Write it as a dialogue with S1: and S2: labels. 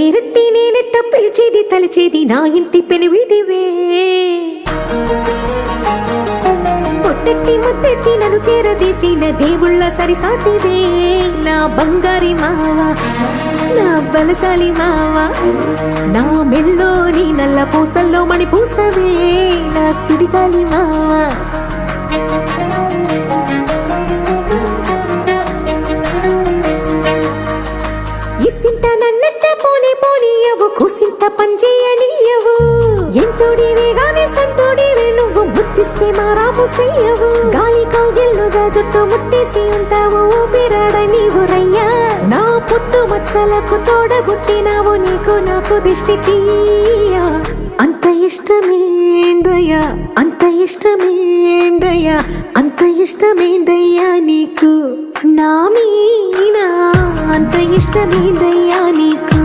S1: పేరెట్టి నేనెట్ట పిలిచేది తలిచేది నా ఇంటి పెనువిటివే పొట్టెట్టి ముద్దెట్టి నన్ను చేరదీసిన దేవుళ్ళ సరిసాటివే నా బంగారి మావా నా బలశాలి మావా నా మెల్లోని నల్ల పూసల్లో మణి పూసవే నా సుడిగాలి మావా ఇసింత నన్నట్ట పోనే పోనీయవు కుసింత పంచేయనీయవు ఎంతోడివే గాని సంతోడివే నువ్వు ముద్దిస్తే మారాము చెయ్యవు గాలి కౌగిల్లుగా జుట్టు ముట్టేసి ఉంటావు ఊపిరాడ నీవు రయ్యా నా పుట్టు మచ్చలకు తోడబుట్టినావు నీకు నాకు దిష్టి తీయా అంత ఇష్టమేందయ్యా అంత ఇష్టమేందయ్యా అంత ఇష్టమేందయ్యా నీకు నా మీనా అంత ఇష్టమేందయ్యా నీకు